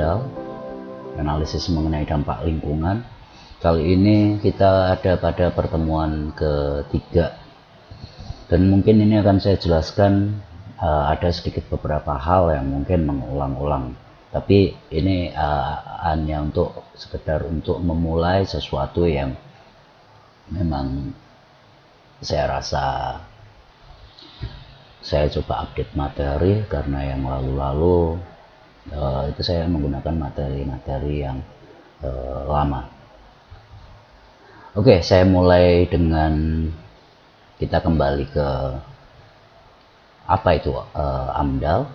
AMDAL, analisis mengenai dampak lingkungan. Kali ini kita ada pada pertemuan ketiga, dan mungkin ini akan saya jelaskan ada sedikit beberapa hal yang mungkin mengulang-ulang, tapi ini hanya untuk sekedar untuk memulai sesuatu yang memang saya rasa saya coba update materi, karena yang lalu-lalu itu saya menggunakan materi-materi yang lama. Oke, saya mulai dengan kita kembali ke apa itu AMDAL.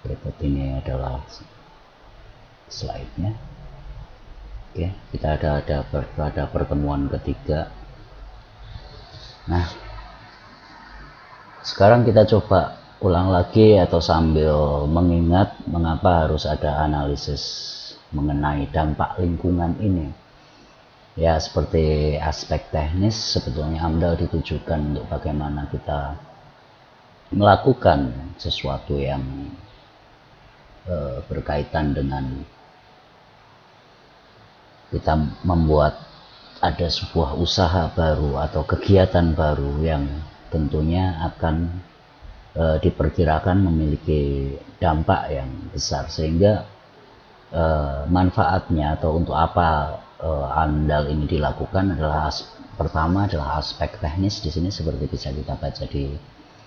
Berikut ini adalah slide-nya. Oke, kita ada pertemuan ketiga. Nah, sekarang kita coba ulang lagi atau sambil mengingat mengapa harus ada analisis mengenai dampak lingkungan ini. Ya, seperti aspek teknis, sebetulnya AMDAL ditujukan untuk bagaimana kita melakukan sesuatu yang berkaitan dengan kita membuat ada sebuah usaha baru atau kegiatan baru yang tentunya akan diperkirakan memiliki dampak yang besar, sehingga manfaatnya atau untuk apa AMDAL ini dilakukan adalah pertama adalah aspek teknis. Di sini seperti bisa kita baca di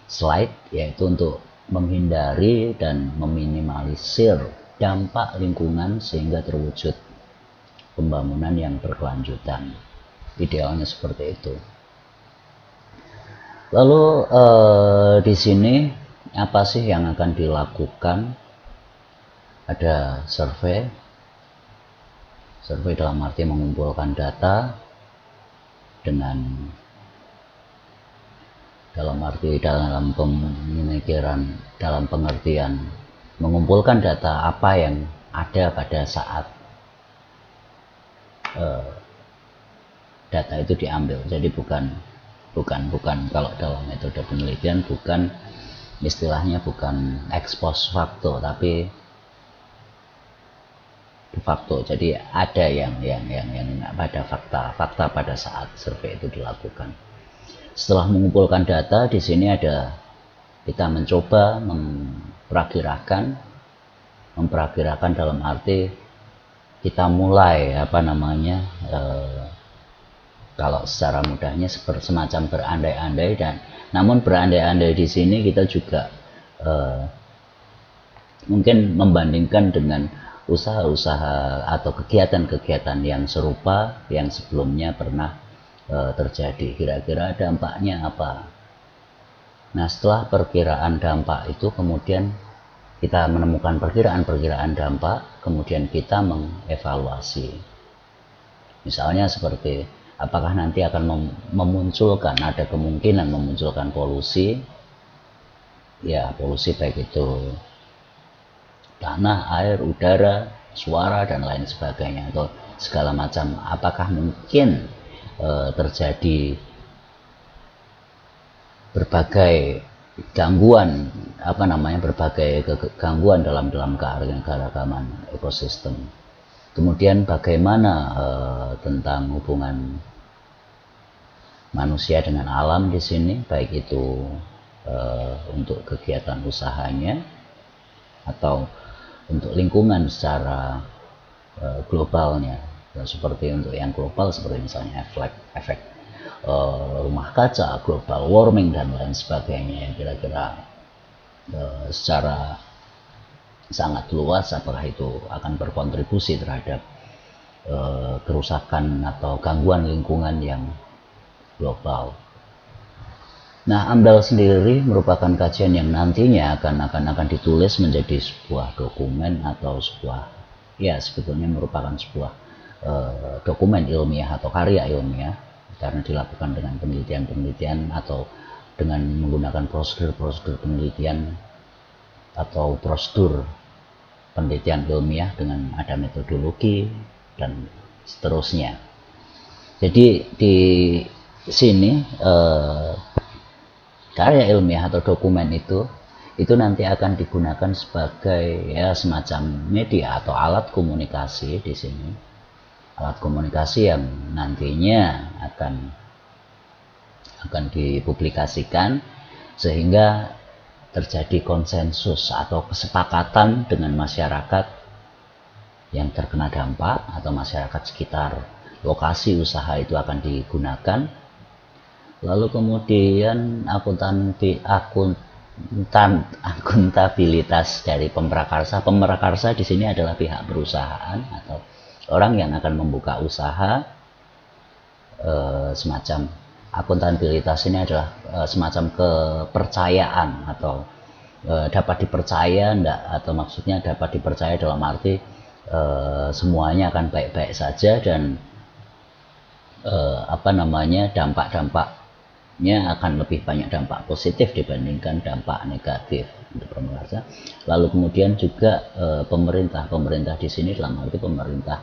slide, yaitu untuk menghindari dan meminimalisir dampak lingkungan sehingga terwujud pembangunan yang berkelanjutan. Idealnya seperti itu. Lalu di sini apa sih yang akan dilakukan? Ada survei dalam arti mengumpulkan data dengan dalam pemikiran, dalam pengertian mengumpulkan data apa yang ada pada saat data itu diambil. Jadi bukan kalau dalam metode penelitian istilahnya bukan ex post facto, tapi de facto. Jadi ada yang pada fakta pada saat survei itu dilakukan. Setelah mengumpulkan data, di sini kita mencoba memperakirakan dalam arti kita mulai kalau secara mudahnya semacam berandai-andai, dan namun berandai-andai di sini kita juga mungkin membandingkan dengan usaha-usaha atau kegiatan-kegiatan yang serupa yang sebelumnya pernah terjadi. Kira-kira dampaknya apa? Nah, setelah perkiraan dampak itu, kemudian kita menemukan perkiraan dampak, kemudian kita mengevaluasi. Misalnya seperti apakah nanti akan ada kemungkinan memunculkan polusi, ya polusi baik itu tanah, air, udara, suara, dan lain sebagainya, atau segala macam. Apakah mungkin terjadi berbagai gangguan dalam keanekaragaman ekosistem. Kemudian bagaimana tentang hubungan manusia dengan alam di sini, baik itu untuk kegiatan usahanya atau untuk lingkungan secara globalnya. Seperti untuk yang global, seperti misalnya efek rumah kaca, global warming, dan lain sebagainya, yang kira-kira secara sangat luas apakah itu akan berkontribusi terhadap kerusakan atau gangguan lingkungan yang global. Nah, AMDAL sendiri merupakan kajian yang nantinya akan ditulis menjadi sebuah dokumen atau sebetulnya merupakan sebuah dokumen ilmiah atau karya ilmiah, karena dilakukan dengan penelitian atau dengan menggunakan prosedur penelitian atau prosedur penelitian ilmiah dengan ada metodologi dan seterusnya. Jadi di sini karya ilmiah atau dokumen itu itu nanti akan digunakan sebagai ya semacam media atau alat komunikasi di sini. Alat komunikasi yang nantinya akan dipublikasikan sehingga terjadi konsensus atau kesepakatan dengan masyarakat yang terkena dampak atau masyarakat sekitar lokasi usaha itu akan digunakan. Lalu kemudian akuntabilitas dari pemrakarsa. Pemrakarsa di sini adalah pihak perusahaan atau orang yang akan membuka usaha. Semacam akuntabilitas ini adalah semacam kepercayaan atau dapat dipercaya enggak, atau maksudnya dapat dipercaya dalam arti semuanya akan baik-baik saja dan dampak-dampaknya akan lebih banyak dampak positif dibandingkan dampak negatif untuk pemrakarsa. Lalu kemudian juga pemerintah di sini dalam arti pemerintah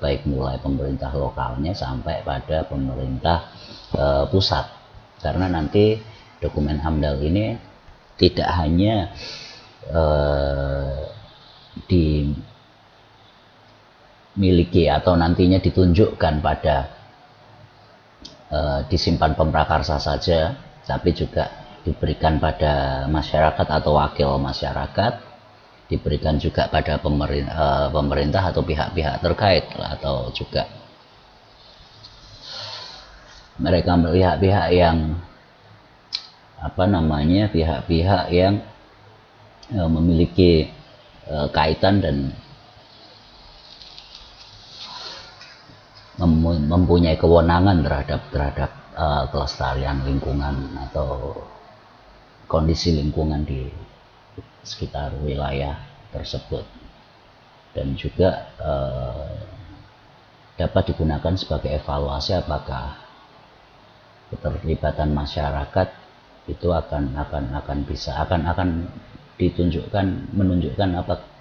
baik mulai pemerintah lokalnya sampai pada pemerintah pusat, karena nanti dokumen AMDAL ini tidak hanya dimiliki atau nantinya ditunjukkan pada disimpan pemrakarsa saja, tapi juga diberikan pada masyarakat atau wakil masyarakat, diberikan juga pada pemerintah atau pihak-pihak terkait, atau juga mereka pihak-pihak yang pihak-pihak yang memiliki kaitan dan mempunyai kewenangan terhadap kelestarian lingkungan atau kondisi lingkungan di sekitar wilayah tersebut, dan juga dapat digunakan sebagai evaluasi apakah keterlibatan masyarakat itu akan menunjukkan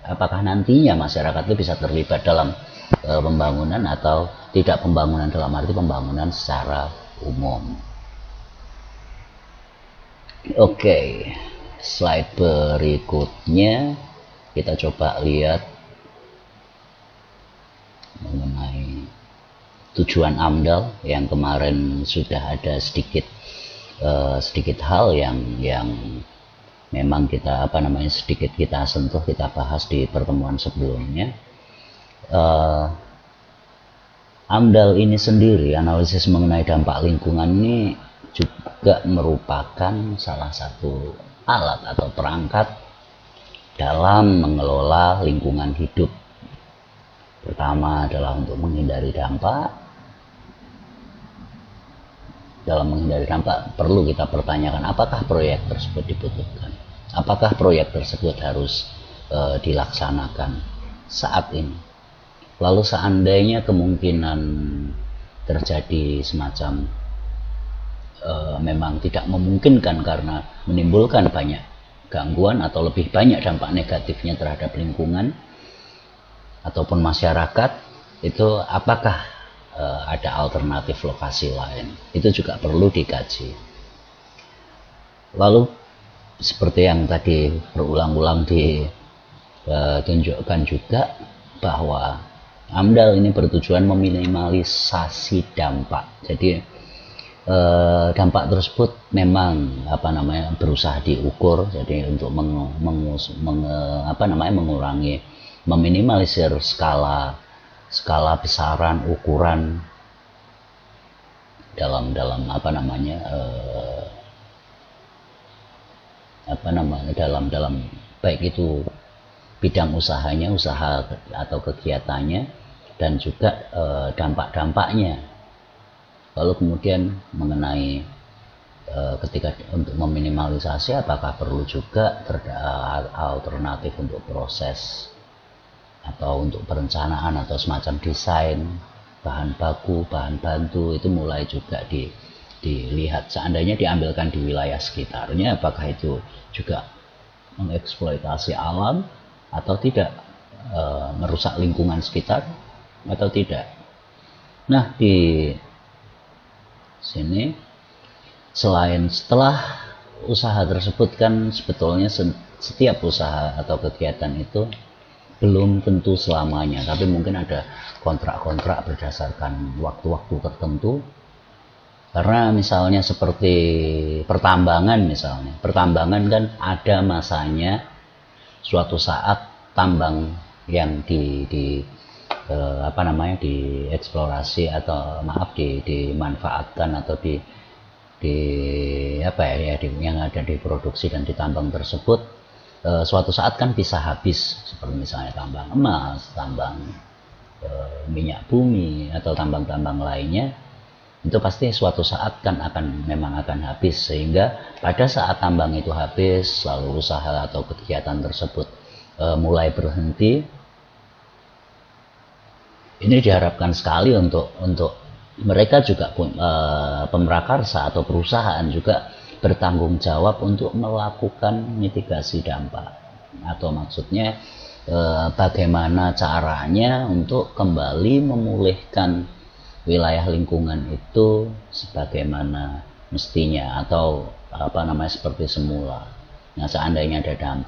apakah nantinya masyarakat itu bisa terlibat dalam pembangunan atau tidak, pembangunan dalam arti pembangunan secara umum. Oke, slide berikutnya kita coba lihat mengenai tujuan AMDAL yang kemarin sudah ada sedikit hal yang memang kita sedikit kita sentuh, kita bahas di pertemuan sebelumnya. AMDAL ini sendiri, analisis mengenai dampak lingkungan ini juga merupakan salah satu alat atau perangkat dalam mengelola lingkungan hidup. Pertama adalah untuk menghindari dampak. Dalam menghindari dampak perlu kita pertanyakan apakah proyek tersebut dibutuhkan, apakah proyek tersebut harus dilaksanakan saat ini. Lalu seandainya kemungkinan terjadi semacam memang tidak memungkinkan karena menimbulkan banyak gangguan atau lebih banyak dampak negatifnya terhadap lingkungan ataupun masyarakat, itu apakah ada alternatif lokasi lain, itu juga perlu dikaji. Lalu seperti yang tadi berulang-ulang ditunjukkan juga bahwa AMDAL ini bertujuan meminimalisasi dampak. Jadi dampak tersebut memang berusaha diukur, jadi untuk mengurangi, meminimalisir skala besaran ukuran dalam baik itu bidang usahanya, usaha atau kegiatannya, dan juga dampak-dampaknya. Lalu kemudian mengenai ketika untuk meminimalisasi, apakah perlu juga alternatif untuk proses atau untuk perencanaan atau semacam desain bahan baku, bahan bantu, itu mulai juga dilihat. Seandainya diambilkan di wilayah sekitarnya, apakah itu juga mengeksploitasi alam atau tidak, merusak lingkungan sekitar atau tidak. Nah, di sini setelah usaha tersebut kan sebetulnya setiap usaha atau kegiatan itu belum tentu selamanya, tapi mungkin ada kontrak-kontrak berdasarkan waktu-waktu tertentu. Karena misalnya seperti pertambangan kan ada masanya, suatu saat tambang yang dieksplorasi atau dimanfaatkan atau di yang ada diproduksi dan ditambang tersebut suatu saat kan bisa habis, seperti misalnya tambang emas, tambang minyak bumi atau tambang-tambang lainnya. Itu pasti suatu saat kan memang akan habis, sehingga pada saat tambang itu habis lalu usaha atau kegiatan tersebut mulai berhenti, ini diharapkan sekali untuk mereka juga pemrakarsa atau perusahaan juga bertanggung jawab untuk melakukan mitigasi dampak, atau maksudnya bagaimana caranya untuk kembali memulihkan wilayah lingkungan itu sebagaimana mestinya, atau seperti semula. Nah, seandainya ada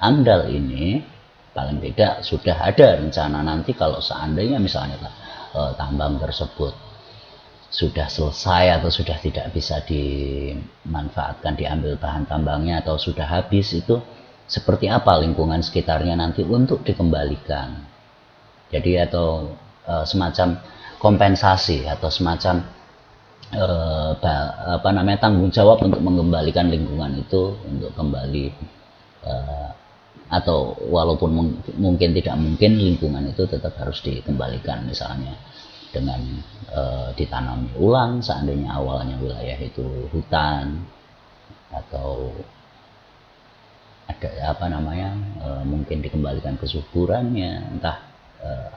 AMDAL ini, paling tidak sudah ada rencana nanti kalau seandainya misalnya tambang tersebut sudah selesai atau sudah tidak bisa dimanfaatkan, diambil bahan tambangnya atau sudah habis, itu seperti apa lingkungan sekitarnya nanti untuk dikembalikan. Jadi atau semacam kompensasi atau semacam tanggung jawab untuk mengembalikan lingkungan itu untuk kembali, atau walaupun mungkin tidak mungkin, lingkungan itu tetap harus dikembalikan, misalnya dengan ditanami ulang seandainya awalnya wilayah itu hutan, atau ada mungkin dikembalikan kesuburannya, entah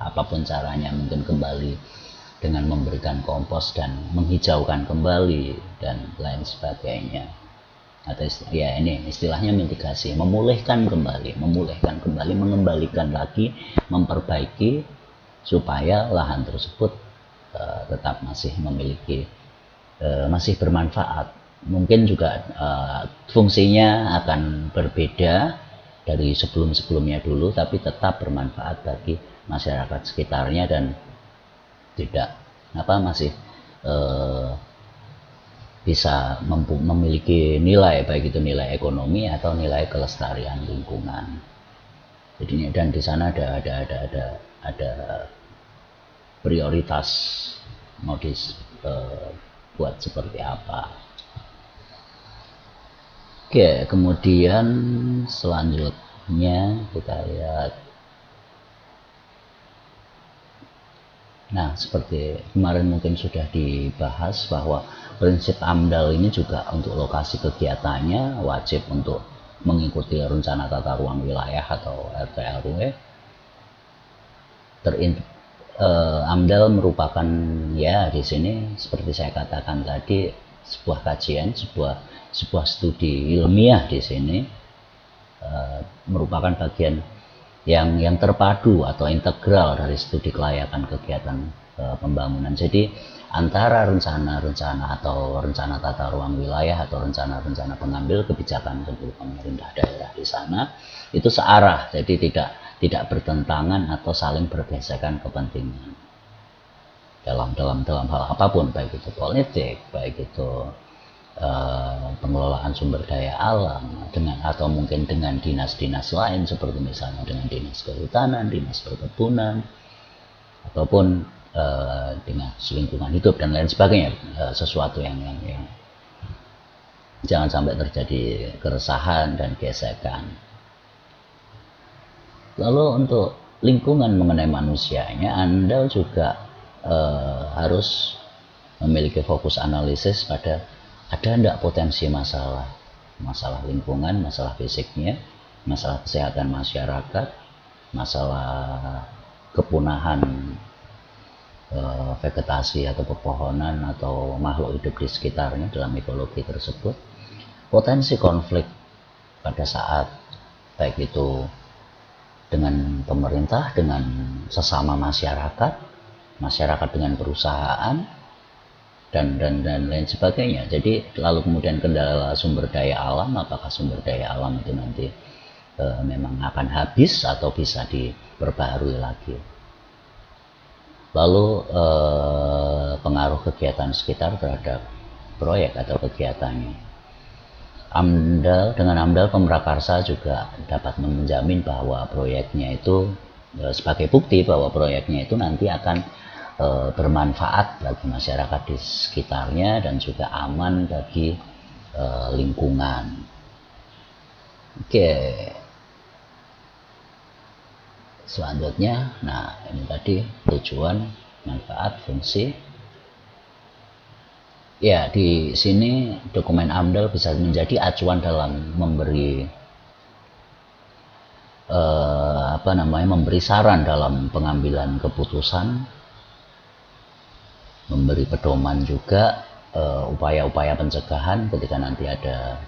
apapun caranya, mungkin kembali dengan memberikan kompos dan menghijaukan kembali dan lain sebagainya. Atau ini istilahnya mitigasi, memulihkan kembali, mengembalikan lagi, memperbaiki supaya lahan tersebut tetap masih memiliki masih bermanfaat. Mungkin juga fungsinya akan berbeda dari sebelum-sebelumnya dulu, tapi tetap bermanfaat bagi masyarakat sekitarnya dan tidak masih bisa memiliki nilai, baik itu nilai ekonomi atau nilai kelestarian lingkungan. Jadi, dan di sana ada prioritas mau buat seperti apa. Oke, kemudian selanjutnya kita lihat. Nah, seperti kemarin mungkin sudah dibahas bahwa prinsip AMDAL ini juga untuk lokasi kegiatannya wajib untuk mengikuti rencana tata ruang wilayah atau RT/RW. AMDAL merupakan, ya di sini seperti saya katakan tadi, sebuah kajian, sebuah studi ilmiah di sini, merupakan bagian yang terpadu atau integral dari studi kelayakan kegiatan pembangunan. Jadi antara rencana-rencana atau rencana tata ruang wilayah atau rencana-rencana pengambil kebijakan pemerintah daerah di sana itu searah, jadi tidak bertentangan atau saling bergesekan kepentingan dalam hal apapun, baik itu politik, baik itu pengelolaan sumber daya alam atau mungkin dengan dinas-dinas lain, seperti misalnya dengan dinas kehutanan, dinas perkebunan, ataupun dinas lingkungan hidup dan lain sebagainya. Sesuatu yang jangan sampai terjadi keresahan dan gesekan. Lalu untuk lingkungan mengenai manusianya, Anda juga harus memiliki fokus analisis pada ada tidak potensi masalah lingkungan, masalah fisiknya, masalah kesehatan masyarakat, masalah kepunahan vegetasi atau pepohonan atau makhluk hidup di sekitarnya dalam ekologi tersebut, potensi konflik pada saat baik itu dengan pemerintah, dengan sesama masyarakat dengan perusahaan, dan lain sebagainya. Jadi lalu kemudian kendala sumber daya alam, apakah sumber daya alam itu nanti memang akan habis atau bisa diperbaharui lagi. Lalu pengaruh kegiatan sekitar terhadap proyek atau kegiatannya. Dengan AMDAL Pemrakarsa juga dapat menjamin bahwa proyeknya itu sebagai bukti bahwa proyeknya itu nanti akan bermanfaat bagi masyarakat di sekitarnya dan juga aman bagi lingkungan. Oke. Selanjutnya, nah ini tadi tujuan, manfaat, fungsi. Ya, di sini dokumen AMDAL bisa menjadi acuan dalam memberi memberi saran dalam pengambilan keputusan, memberi pedoman juga upaya-upaya pencegahan ketika nanti ada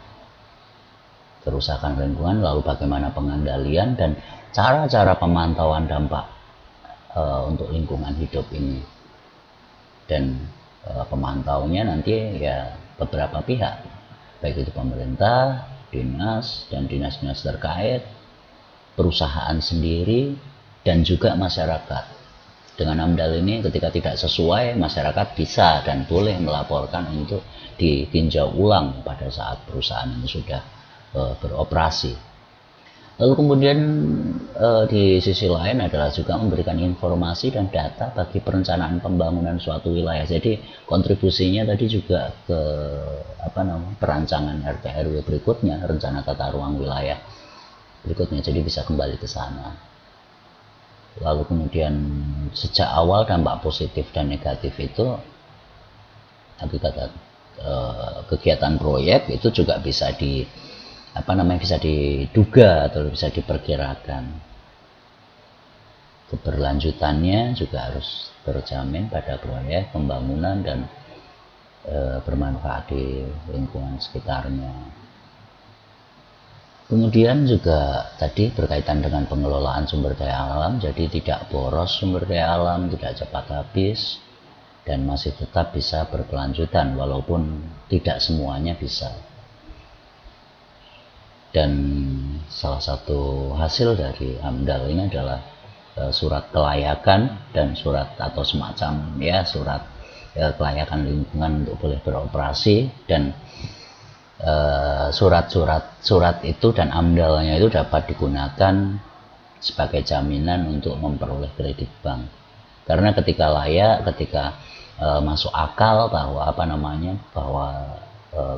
kerusakan lingkungan, lalu bagaimana pengendalian dan cara-cara pemantauan dampak untuk lingkungan hidup ini. Dan pemantaunya nanti ya beberapa pihak, baik itu pemerintah, dinas, dan dinas-dinas terkait, perusahaan sendiri, dan juga masyarakat. Dengan AMDAL ini ketika tidak sesuai, masyarakat bisa dan boleh melaporkan untuk ditinjau ulang pada saat perusahaan ini sudah beroperasi. Lalu kemudian di sisi lain adalah juga memberikan informasi dan data bagi perencanaan pembangunan suatu wilayah. Jadi kontribusinya tadi juga ke perancangan RT RW berikutnya, rencana tata ruang wilayah berikutnya. Jadi bisa kembali ke sana. Lalu kemudian sejak awal dampak positif dan negatif itu akibat kegiatan proyek itu juga bisa bisa diduga atau bisa diperkirakan. Keberlanjutannya juga harus terjamin pada proyek pembangunan dan bermanfaat di lingkungan sekitarnya. Kemudian juga tadi berkaitan dengan pengelolaan sumber daya alam, jadi tidak boros sumber daya alam, tidak cepat habis, dan masih tetap bisa berkelanjutan walaupun tidak semuanya bisa. Dan salah satu hasil dari AMDAL ini adalah surat kelayakan dan surat atau semacam surat kelayakan lingkungan untuk boleh beroperasi, dan surat itu dan AMDAL-nya itu dapat digunakan sebagai jaminan untuk memperoleh kredit bank. Karena ketika layak, ketika masuk akal bahwa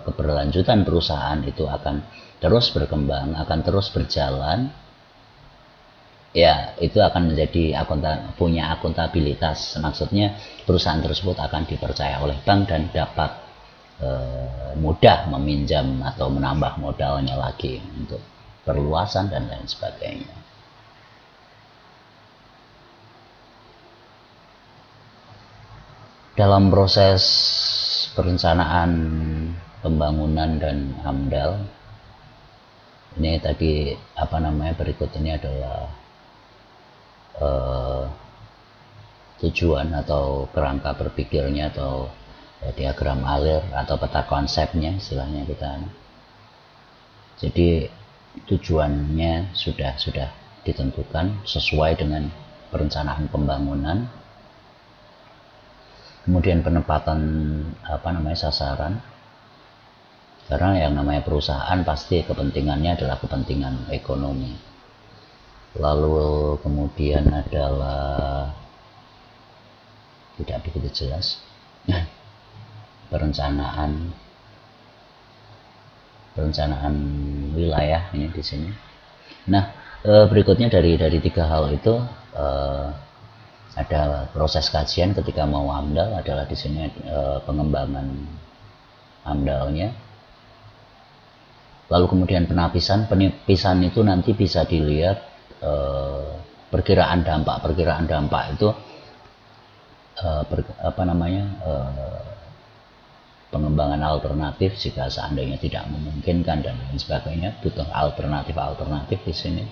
keberlanjutan perusahaan itu akan terus berkembang, akan terus berjalan, ya itu akan menjadi punya akuntabilitas. Maksudnya perusahaan tersebut akan dipercaya oleh bank dan dapat mudah meminjam atau menambah modalnya lagi untuk perluasan dan lain sebagainya. Dalam proses perencanaan pembangunan dan AMDAL ini tadi berikut ini adalah tujuan atau kerangka berpikirnya atau diagram alir atau peta konsepnya istilahnya kita. Jadi tujuannya sudah ditentukan sesuai dengan perencanaan pembangunan. Kemudian penempatan sasaran. Karena yang namanya perusahaan pasti kepentingannya adalah kepentingan ekonomi. Lalu kemudian adalah tidak begitu jelas perencanaan wilayah ini di sini. Nah, berikutnya dari 3 hal itu ada proses kajian ketika mau AMDAL adalah di sini pengembangan AMDAL-nya. Lalu kemudian penipisan itu nanti bisa dilihat perkiraan dampak itu pengembangan alternatif jika seandainya tidak memungkinkan dan lain sebagainya, butuh alternatif di sini.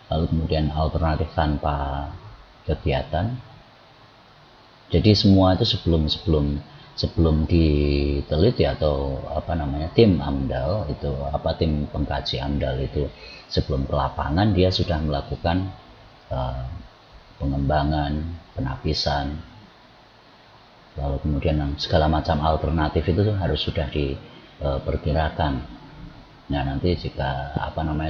Lalu kemudian alternatif tanpa kegiatan. Jadi semua itu sebelum sebelum diteliti atau tim AMDAL itu tim pengkaji AMDAL itu sebelum ke lapangan dia sudah melakukan pengembangan, penapisan, lalu kemudian segala macam alternatif itu harus sudah diperkirakan. Nah, nanti jika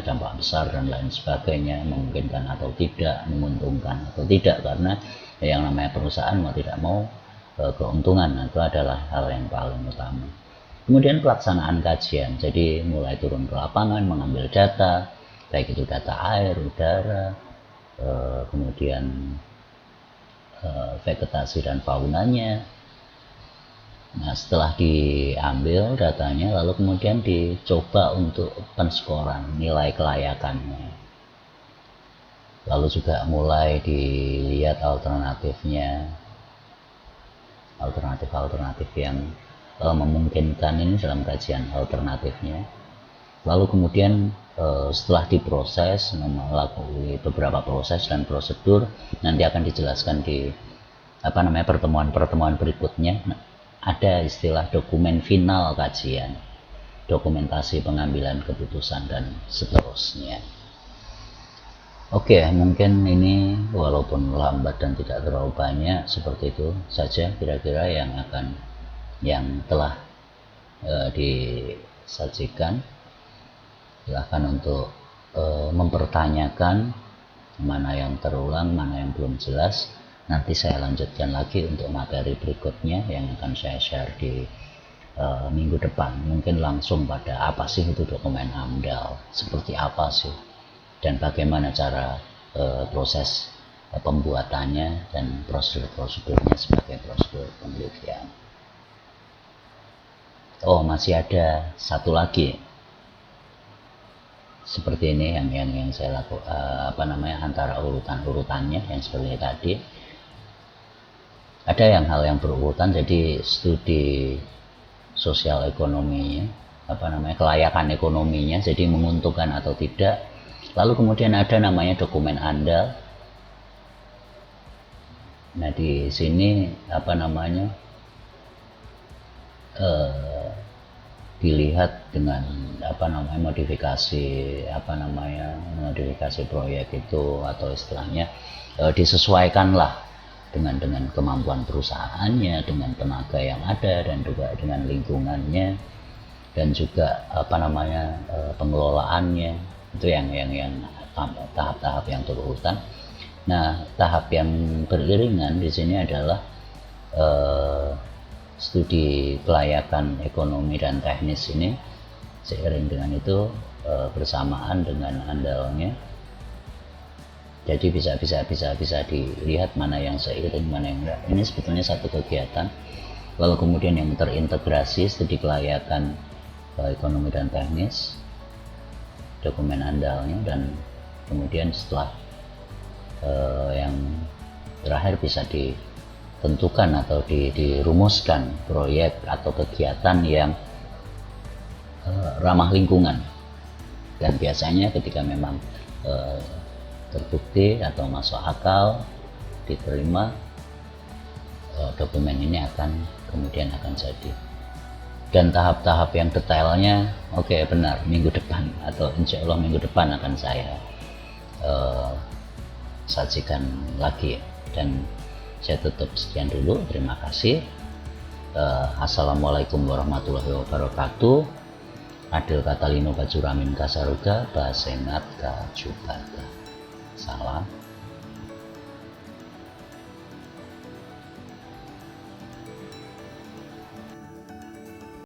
dampak besar dan lain sebagainya memungkinkan atau tidak, menguntungkan atau tidak, karena yang namanya perusahaan mau tidak mau keuntungan itu adalah hal yang paling utama. Kemudian pelaksanaan kajian, jadi mulai turun ke lapangan mengambil data, baik itu data air, udara, kemudian vegetasi dan faunanya. Nah, setelah diambil datanya lalu kemudian dicoba untuk penskoran nilai kelayakannya, lalu juga mulai dilihat alternatifnya, alternatif yang memungkinkan ini dalam kajian alternatifnya. Lalu kemudian setelah diproses, melalui beberapa proses dan prosedur, nanti akan dijelaskan di pertemuan-pertemuan berikutnya. Ada istilah dokumen final kajian, dokumentasi pengambilan keputusan dan seterusnya. Oke, mungkin ini walaupun lambat dan tidak terlalu banyak, seperti itu saja kira-kira yang telah disajikan. Silahkan untuk mempertanyakan mana yang terulang, mana yang belum jelas. Nanti saya lanjutkan lagi untuk materi berikutnya yang akan saya share di minggu depan. Mungkin langsung pada apa sih itu dokumen AMDAL, seperti apa sih, dan bagaimana cara proses pembuatannya dan prosedur-prosedurnya sebagai prosedur penelitian. Oh, masih ada satu lagi seperti ini yang saya lakukan, antara urutannya yang seperti tadi. Ada hal yang berurutan, jadi studi sosial ekonominya, kelayakan ekonominya, jadi menguntungkan atau tidak. Lalu kemudian ada namanya dokumen AMDAL. Nah, di sini dilihat dengan modifikasi proyek itu, atau istilahnya disesuaikanlah dengan kemampuan perusahaannya, dengan tenaga yang ada, dan juga dengan lingkungannya, dan juga pengelolaannya. Itu yang tahap-tahap yang berurutan. Nah, tahap yang beriringan di sini adalah studi kelayakan ekonomi dan teknis ini. Seiring dengan itu bersamaan dengan AMDAL-nya. Jadi bisa dilihat mana yang seiring, mana yang enggak. Ini sebetulnya satu kegiatan. Lalu kemudian yang terintegrasi studi kelayakan ekonomi dan teknis, dokumen AMDAL-nya, dan kemudian setelah yang terakhir bisa ditentukan atau dirumuskan proyek atau kegiatan yang ramah lingkungan. Dan biasanya ketika memang terbukti atau masuk akal, diterima, dokumen ini kemudian akan jadi. Dan tahap-tahap yang detailnya, benar, minggu depan atau insya Allah minggu depan akan saya sajikan lagi. Dan saya tutup sekian dulu, terima kasih. Assalamualaikum warahmatullahi wabarakatuh. Adil Katalino Bajuramin Kasaruga Basengat Kajubata. Salam.